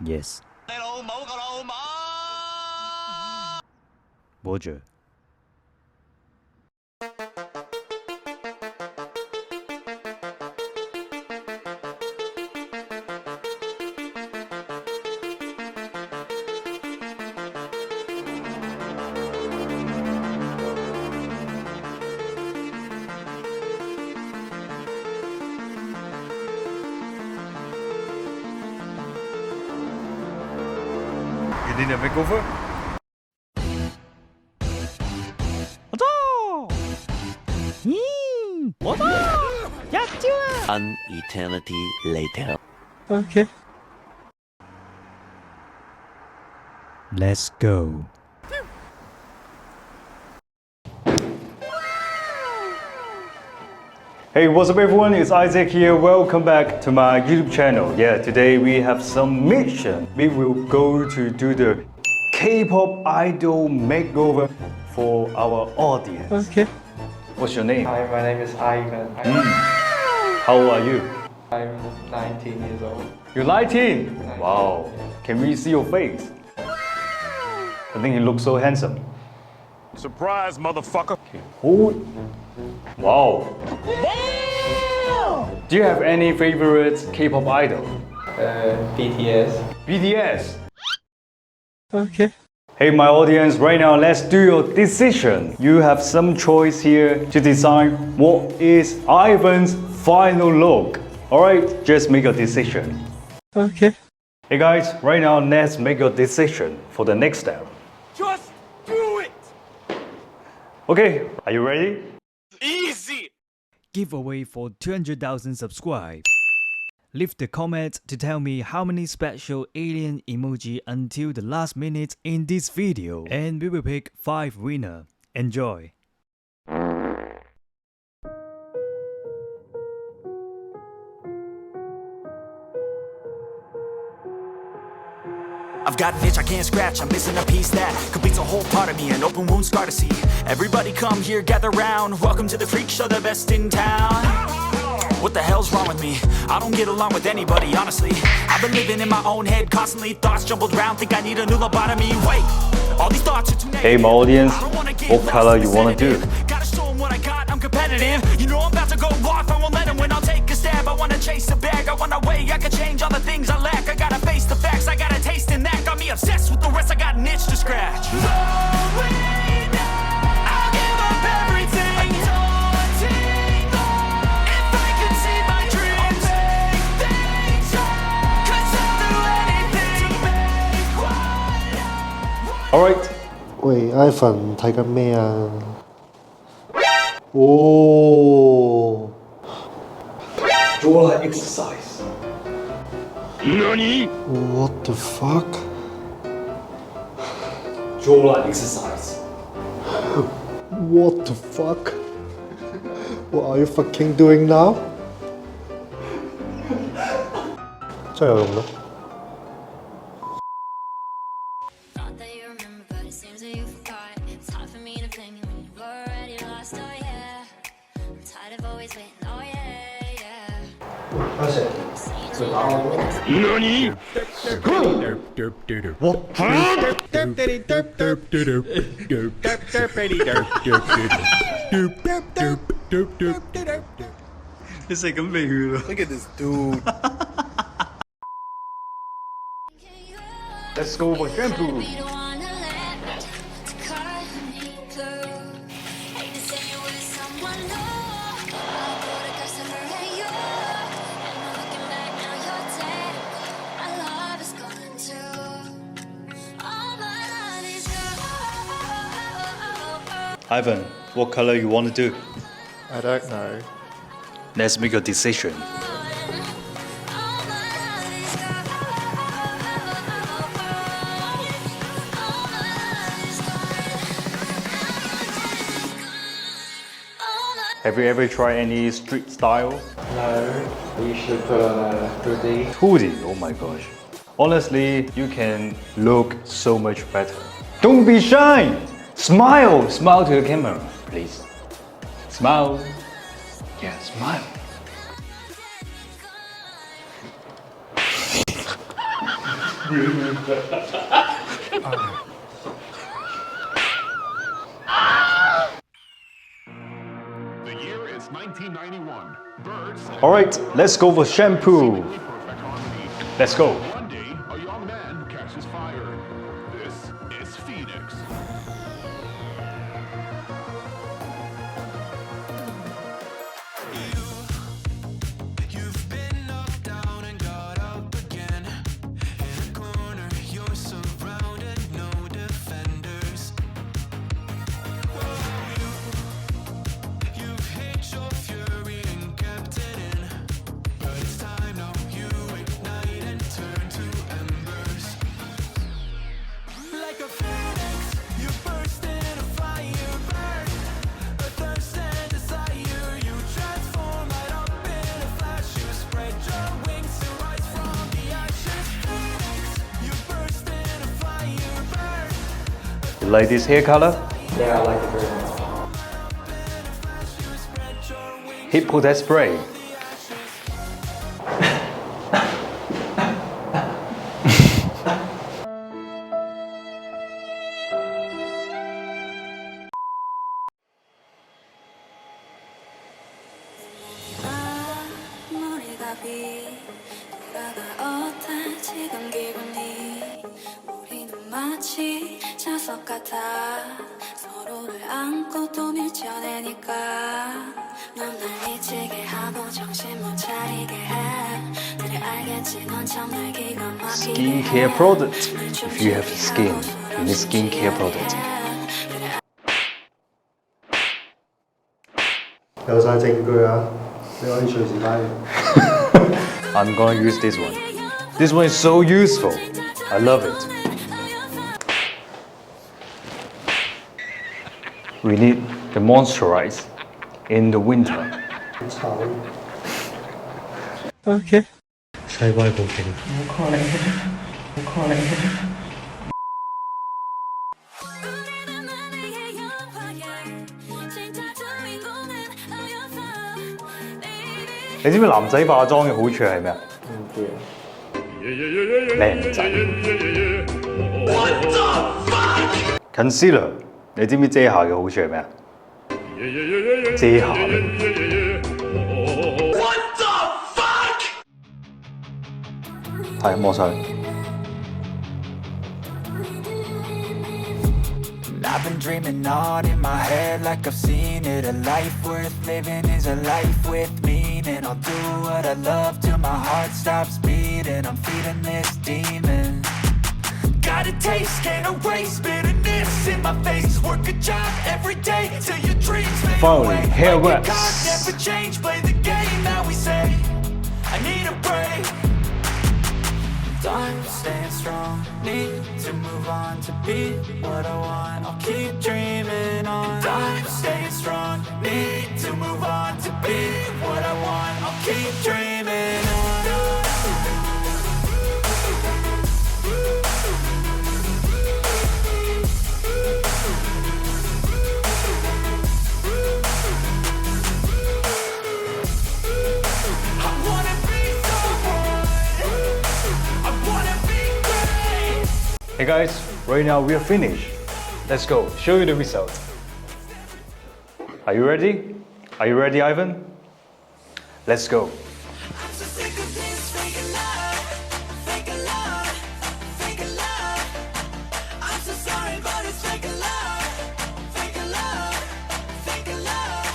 Yes. 你老母個老母Roger. You need a makeover? An eternity later. Okay. Let's go. Hey, what's up everyone? It's Isaac here. Welcome back to my YouTube channel. Yeah, today we have some mission. We will go to do the K-pop idol makeover for our audience. Okay. What's your name? Hi, my name is Ivan. How old are you? I'm 19 years old. You're 19? Wow. Can we see your face? I think you look so handsome. Surprise, motherfucker! Oh. Wow. Do you have any favorite K-pop idol? BTS. BTS. Okay. Hey my audience, right now let's do your decision. You have some choice here to decide what is Ivan's final look. Alright, just make a decision. Okay. Hey guys, right now let's make a decision for the next step. Just do it! Okay, are you ready? Easy! Giveaway for 200,000 subscribers. Leave the comment to tell me how many special alien emoji until the last minute in this video, and we will pick 5 winners. Enjoy! I've got an itch I can't scratch, I'm missing a piece that completes a whole part of me, an open wound scar to see. Everybody come here, gather round, welcome to the freak show, the best in town. What the hell's wrong with me? I don't get along with anybody, honestly. I've been living in my own head constantly, thoughts jumbled round, think I need a new lobotomy. Wait, all these thoughts are too negative. Hey my audience, I don't wanna get what lost color in you the wanna do? sedative. Gotta show 'em what I got, I'm competitive. You know I'm about to go off, I won't let 'em win, I'll take a stab. I wanna chase the bag, I wanna weigh, I can change all the things I lack. I gotta face the facts, I got a taste in that. Got me obsessed with the rest, I got an itch to scratch. I'll give up everything. If I could see my dreams, could do anything to make one. Alright. 喂，Ivan 睇緊咩啊？哦 Jawline exercise.，What the fuck？ Jawline exercise. What the fuck? What are you fucking doing now？真係有用咩？ Thought that you remember, but it seems that you forgot. It's hard for me to blame you when you've already lost. Oh yeah, I'm tired of always waiting. Oh yeah, yeah. 阿成，佢打我。你食緊味㗎啦。 Look at this dude. Let's go for shampoo. You don't wanna let to cut me through. Hate to say you with someone new. I thought I got somewhere at you. And I'm looking back now, you're dead. My love is gone too. All my love is gone. Ivan, what color you want to do? I don't know. Let's make a decision. Have you ever tried any street style? No, we should put on a hoodie. Hoodie, oh my gosh. Honestly, you can look so much better. Don't be shy! Smile! Smile to the camera, please. Smile. Yeah, smile. The year is 1991. Birds. All right, let's go for shampoo. Perfect harmony. Let's go. One day, a young man catches fire. This is Phoenix. You've been knocked down and got up again. In a corner, you're surrounded, no defenders. You've hid your fury and kept it in. But it's time now, you ignite and turn to embers. Like a phoenix, you burst in a fire burn. A thirst and desire, you transform right up in a flash. You spread your wings to rise from the ashes. Phoenix, you burst in a fire burn. You like this hair color? Yeah, I like it very much. Hip protect spray. 머리가 비 돌아가 지금 기분이 우리는 마치 자석 같아 서로를 안고 또 밀쳐내니까 넌 날 미치게 하고 정신 못 차리게 해 그래 알겠지 넌 정말 기가 막히게 Skincare product. If you have skin, you need skincare product. 有晒證據啊！你可以隨時拉人。 I'm gonna use this one. This one is so useful. I love it. We need the moisturize in the winter. 炒 Okay. 살발 고생. 우리는 나의 영화에 진짜 주인공은 너였어 baby 你知唔知男仔化妝嘅好處係咩啊？唔知啊。靚仔。Concealer， 你知唔知遮瑕嘅好處係咩啊？遮瑕力。係摸上。 I've been dreaming on in my head like I've seen it. A life worth living is a life with meaning. I'll do what I love till my heart stops beating. I'm feeding this demon. Got a taste, can't erase bitterness in my face. Work a job every day till your dreams fade Finally, away. hair Like a wax. god, never change, play the game that we say. I need a break. I'm staying strong, need to move on to be what I want. I'll keep dreaming on. I'm staying strong, need to move on to be what I want. I'll keep dreaming on. I wanna be someone. I wanna be great. Hey guys, right now we are finished. Let's go, show you the result. Are you ready? Are you ready, Ivan? Let's go. I'm so sick of this fake love, fake love, fake love. I'm so sorry, but it's fake love, fake love, fake love.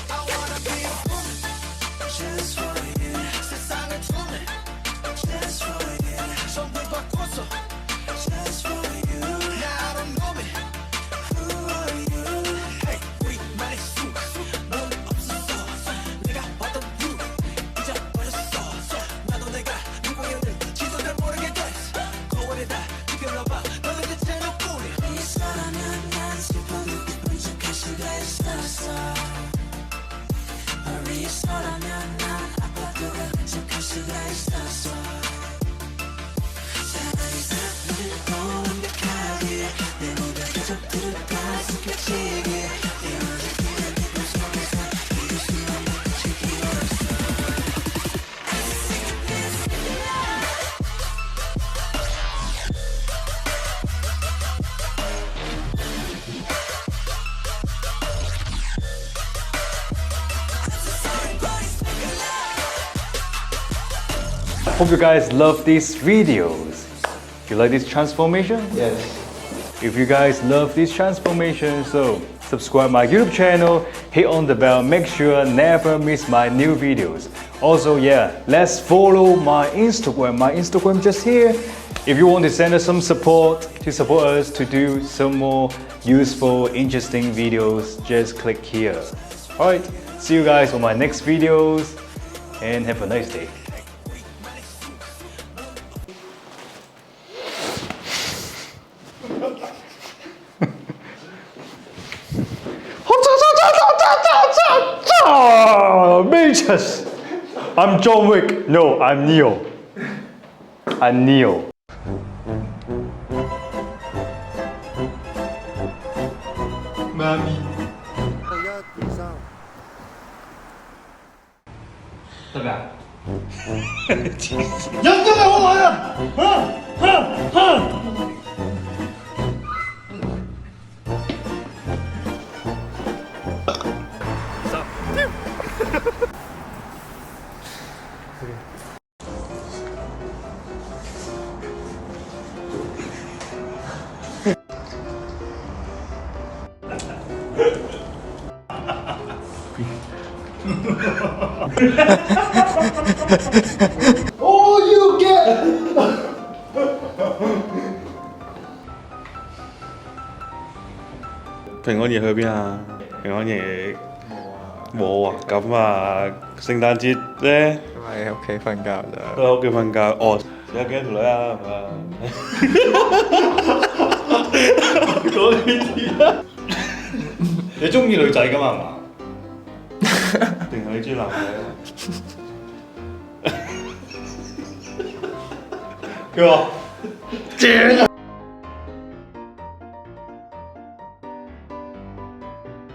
I wanna be a woman just for you. 세상을 주는 just for you. 전부 바꿔서 just for you. Now I don't know me. Who are you? Hey, 우리만의 수, 넌 없었어. 내가 봤던 you. Hope you guys love these videos. You like this transformation? Yes. If you guys love this transformation, so subscribe my YouTube channel, hit on the bell, make sure never miss my new videos. Also, yeah, let's follow my Instagram. My Instagram just here. If you want to send us some support to support us to do some more useful, interesting videos, just click here. Alright, see you guys on my next videos and have a nice day. Bitches! I'm John Wick. No, I'm Neo. I'm Neo. Mommy. 得㗎？有真係好玩啊！Oh, you get! 平安夜去邊啊？平安夜冇啊？咁啊，聖誕節咧喺屋企瞓覺咋。都喺屋企瞓覺。哦，有幾多條女啊？係咪？講呢啲啊？你中意女仔㗎嘛？係嘛？定係你中意男仔啊？佢話正啊！